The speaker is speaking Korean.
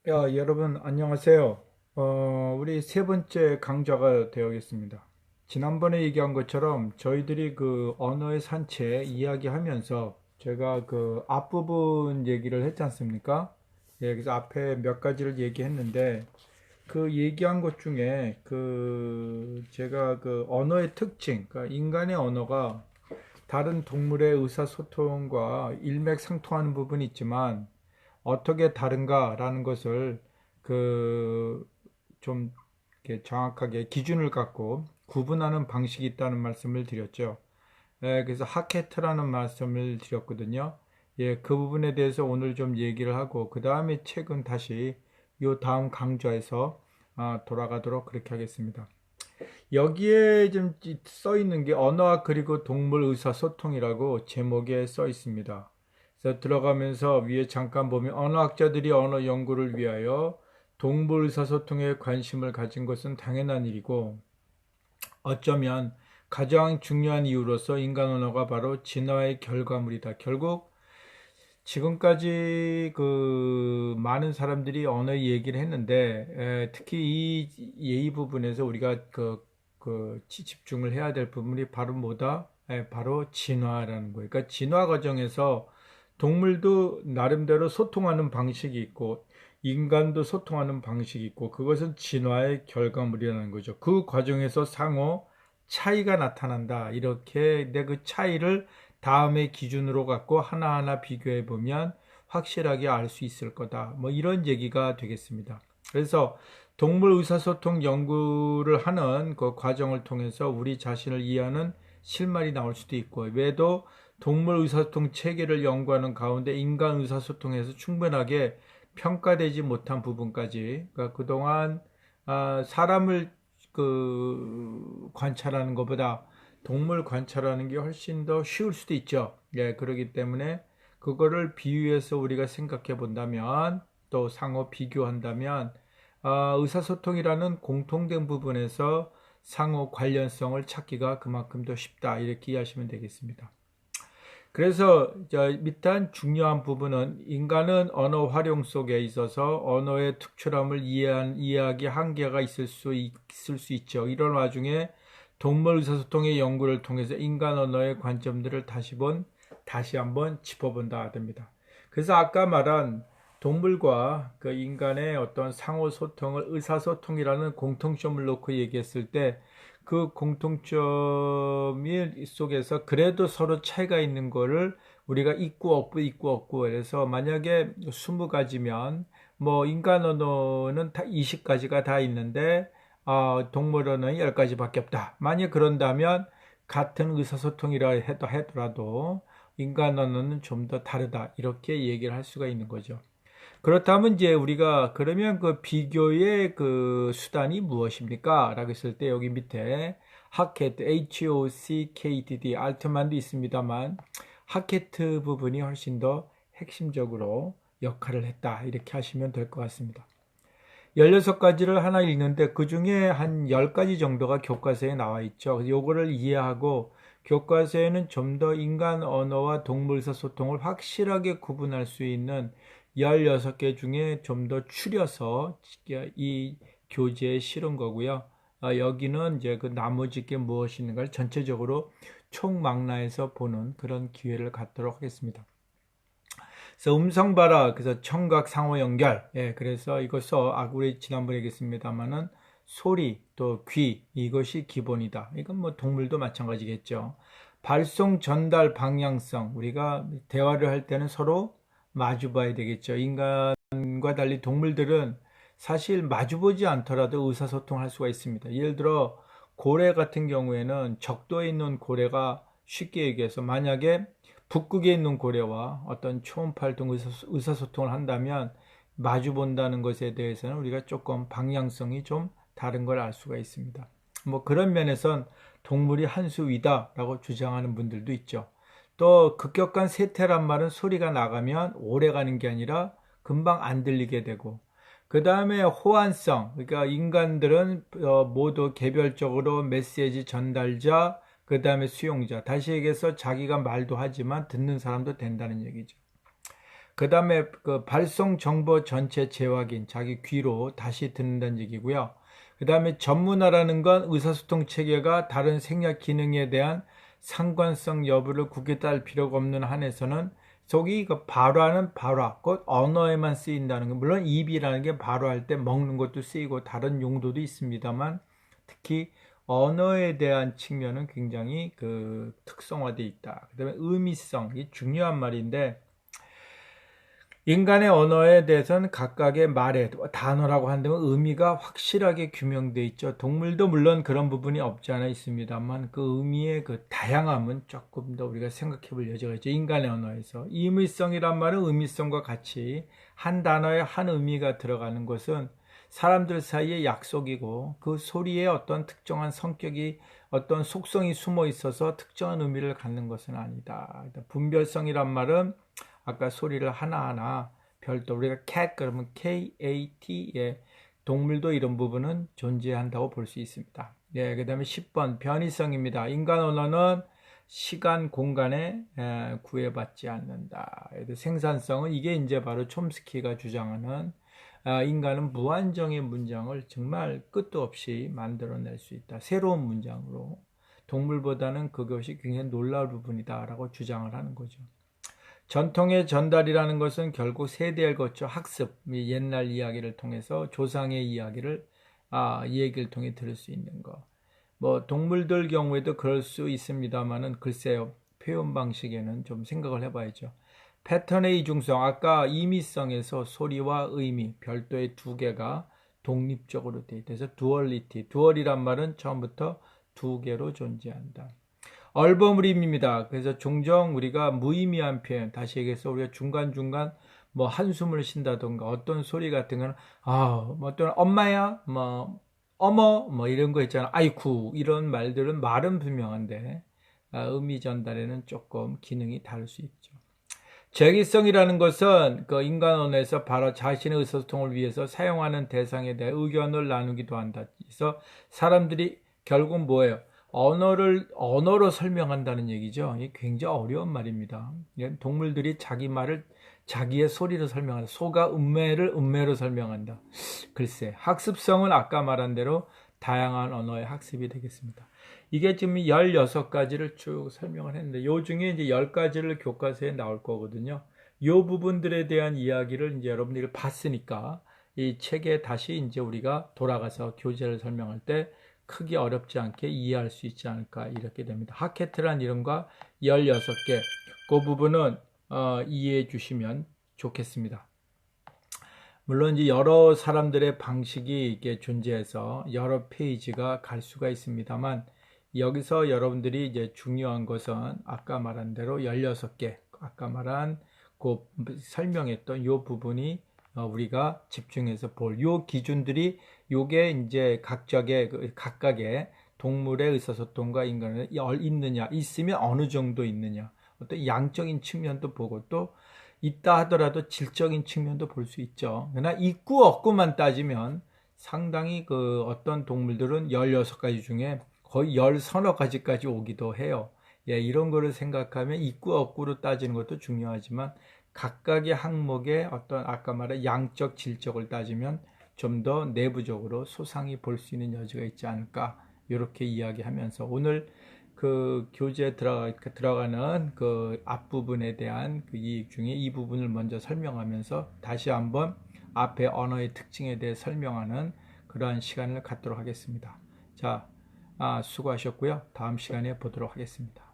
여러분 안녕하세요. 우리 세 번째 강좌가 되어겠습니다. 지난번에 얘기한 것처럼 저희들이 그 언어의 산책 이야기하면서 제가 그 앞부분 얘기를 했지 않습니까? 그래서 앞에 몇 가지를 얘기했는데 그 얘기한 것 중에 그 제가 그 언어의 특징, 그러니까 인간의 언어가 다른 동물의 의사소통과 일맥상통하는 부분이 있지만 어떻게 다른가라는 것을 그 좀 정확하게 기준을 갖고 구분하는 방식이 있다는 말씀을 드렸죠. 그래서 하케트라는 말씀을 드렸거든요. 그 부분에 대해서 오늘 좀 얘기를 하고 그 다음에 책은 다시 요 다음 강좌에서 돌아가도록 그렇게 하겠습니다. 여기에 좀 써 있는 게 언어학 그리고 동물 의사소통이라고 제목에 써 있습니다. 그래서 들어가면서 위에 잠깐 보면 언어학자들이 언어 연구를 위하여 동물 의사소통에 관심을 가진 것은 당연한 일이고 어쩌면 가장 중요한 이유로서 인간 언어가 바로 진화의 결과물이다. 결국 지금까지 그 많은 사람들이 언어 얘기를 했는데 특히 이 부분에서 우리가 집중을 해야 될 부분이 바로 뭐다? 바로 진화라는 거예요. 그러니까 진화 과정에서 동물도 나름대로 소통하는 방식이 있고 인간도 소통하는 방식이 있고 그것은 진화의 결과물이라는 거죠. 그 과정에서 상호 차이가 나타난다. 이렇게 내 그 차이를 다음의 기준으로 갖고 하나하나 비교해 보면 확실하게 알 수 있을 거다. 뭐 이런 얘기가 되겠습니다. 그래서 동물 의사소통 연구를 하는 그 과정을 통해서 우리 자신을 이해하는 실마리 나올 수도 있고 외에도 동물 의사소통 체계를 연구하는 가운데 인간 의사소통에서 충분하게 평가되지 못한 부분까지 그러니까 그동안 사람을 관찰하는 것보다 동물 관찰하는 게 훨씬 더 쉬울 수도 있죠. 그렇기 때문에 그거를 비유해서 우리가 생각해 본다면 또 상호 비교한다면 의사소통이라는 공통된 부분에서 상호 관련성을 찾기가 그만큼 더 쉽다 이렇게 이해하시면 되겠습니다. 그래서 밑단 중요한 부분은 인간은 언어 활용 속에 있어서 언어의 특출함을 이해하기 한계가 있을 수 있죠. 이런 와중에 동물 의사소통의 연구를 통해서 인간 언어의 관점들을 다시 한번 짚어본다 됩니다. 그래서 아까 말한 동물과 그 인간의 어떤 상호 소통을 의사소통이라는 공통점을 놓고 얘기했을 때 그 공통점 속에서 그래도 서로 차이가 있는 거를 우리가 있고 없고 그래서 만약에 20가지면 뭐 인간 언어는 다 20가지가 다 있는데 동물 언어는 10가지밖에 없다. 만약 그런다면 같은 의사소통이라 하더라도 인간 언어는 좀 더 다르다. 이렇게 얘기를 할 수가 있는 거죠. 그렇다면 이제 우리가 그러면 그 비교의 그 수단이 무엇입니까? 라고 했을 때 여기 밑에 하케트, HOCKTD, 알트만도 있습니다만 하케트 부분이 훨씬 더 핵심적으로 역할을 했다. 이렇게 하시면 될 것 같습니다. 16가지를 하나 읽는데 그 중에 한 10가지 정도가 교과서에 나와 있죠. 요거를 이해하고 교과서에는 좀 더 인간 언어와 동물사 소통을 확실하게 구분할 수 있는 16개 중에 좀 더 추려서 이 교재에 실은 거고요. 여기는 이제 그 나머지 게 무엇이 있는가를 전체적으로 총망라해서 보는 그런 기회를 갖도록 하겠습니다. 그래서 음성 발화, 그래서 청각 상호 연결. 그래서 이것서 우리 지난번에 얘기했습니다만은 소리 또 귀 이것이 기본이다. 이건 뭐 동물도 마찬가지겠죠. 발송 전달 방향성 우리가 대화를 할 때는 서로 마주 봐야 되겠죠. 인간과 달리 동물들은 사실 마주보지 않더라도 의사소통할 수가 있습니다. 예를 들어 고래 같은 경우에는 적도에 있는 고래가 쉽게 얘기해서 만약에 북극에 있는 고래와 어떤 초음파 등 의사소통을 한다면 마주 본다는 것에 대해서는 우리가 조금 방향성이 좀 다른 걸 알 수가 있습니다. 뭐 그런 면에선 동물이 한 수 위다라고 주장하는 분들도 있죠. 또 급격한 쇠퇴란 말은 소리가 나가면 오래 가는 게 아니라 금방 안 들리게 되고 그 다음에 호환성 그러니까 인간들은 모두 개별적으로 메시지 전달자 그 다음에 수용자 다시 얘기해서 자기가 말도 하지만 듣는 사람도 된다는 얘기죠. 그 다음에 그 발송 정보 전체 재확인, 자기 귀로 다시 듣는다는 얘기고요. 그 다음에 전문화라는 건 의사소통 체계가 다른 생략 기능에 대한 상관성 여부를 구별할 필요가 없는 한에서는 저기 그 발화는 발화, 곧 언어에만 쓰인다는 거. 물론 입이라는 게 발화할 때 먹는 것도 쓰이고 다른 용도도 있습니다만 특히 언어에 대한 측면은 굉장히 그 특성화되어 있다. 그다음에 의미성, 이 중요한 말인데 인간의 언어에 대해서는 각각의 말에 단어라고 한다면 의미가 확실하게 규명되어 있죠. 동물도 물론 그런 부분이 없지 않아 있습니다만 그 의미의 그 다양함은 조금 더 우리가 생각해 볼 여지가 있죠. 인간의 언어에서 임의성이란 말은 의미성과 같이 한 단어에 한 의미가 들어가는 것은 사람들 사이의 약속이고 그 소리에 어떤 특정한 성격이 어떤 속성이 숨어 있어서 특정한 의미를 갖는 것은 아니다. 분별성이란 말은 아까 소리를 하나하나 별도 우리가 cat 그러면 K-A-T의 동물도 이런 부분은 존재한다고 볼 수 있습니다. 네, 그 다음에 10번 변이성입니다. 인간 언어는 시간, 공간에 구애받지 않는다. 생산성은 이게 이제 바로 촘스키가 주장하는 인간은 무한정의 문장을 정말 끝도 없이 만들어낼 수 있다. 새로운 문장으로. 동물보다는 그것이 굉장히 놀라운 부분이다 라고 주장을 하는 거죠. 전통의 전달이라는 것은 결국 세대를 거쳐 학습, 옛날 이야기를 통해서 조상의 이야기를 이 얘기를 통해 들을 수 있는 거. 뭐 동물들 경우에도 그럴 수 있습니다만은 글쎄요. 표현 방식에는 좀 생각을 해봐야죠. 패턴의 이중성, 아까 임의성에서 소리와 의미, 별도의 두 개가 독립적으로 되어 있다. 그래서 두얼리티, 두얼이란 말은 처음부터 두 개로 존재한다. 얼버무림입니다. 그래서 종종 우리가 무의미한 표현, 다시 얘기해서 우리가 중간중간 뭐 한숨을 쉰다던가 어떤 소리 같은 거는 뭐 어떤 엄마야, 뭐 어머, 뭐 이런 거 있잖아. 아이쿠 이런 말들은 말은 분명한데 의미 전달에는 조금 기능이 다를 수 있죠. 제기성이라는 것은 그 인간 언어에서 바로 자신의 의사소통을 위해서 사용하는 대상에 대해 의견을 나누기도 한다. 그래서 사람들이 결국 뭐예요? 언어로 설명한다는 얘기죠. 이게 굉장히 어려운 말입니다. 동물들이 자기 말을 자기의 소리로 설명한다. 소가 음매로 설명한다. 글쎄, 학습성은 아까 말한 대로 다양한 언어의 학습이 되겠습니다. 이게 지금 16가지를 쭉 설명을 했는데, 요 중에 이제 10가지를 교과서에 나올 거거든요. 요 부분들에 대한 이야기를 이제 여러분들이 봤으니까, 이 책에 다시 이제 우리가 돌아가서 교재를 설명할 때 크게 어렵지 않게 이해할 수 있지 않을까, 이렇게 됩니다. 하케트란 이름과 16개, 그 부분은 이해해 주시면 좋겠습니다. 물론 이제 여러 사람들의 방식이 이게 존재해서 여러 페이지가 갈 수가 있습니다만 여기서 여러분들이 이제 중요한 것은 아까 말한 대로 16개, 아까 말한 그 설명했던 요 부분이 우리가 집중해서 볼 요 기준들이 요게 이제 각각의 동물의 의사소통과 인간의 있느냐, 있으면 어느 정도 있느냐, 어떤 양적인 측면도 보고 또 있다 하더라도 질적인 측면도 볼 수 있죠. 그러나 있고 없고만 따지면 상당히 그 어떤 동물들은 16가지 중에 거의 10서너 가지까지 오기도 해요. 예, 이런 거를 생각하면 있고 없고로 따지는 것도 중요하지만 각각의 항목의 어떤 아까 말한 양적, 질적을 따지면 좀 더 내부적으로 소상히 볼 수 있는 여지가 있지 않을까 이렇게 이야기하면서 오늘 그 교재에 들어가는 그 앞부분에 대한 그 이익 중에 이 부분을 먼저 설명하면서 다시 한번 앞에 언어의 특징에 대해 설명하는 그러한 시간을 갖도록 하겠습니다. 자, 수고하셨고요. 다음 시간에 보도록 하겠습니다.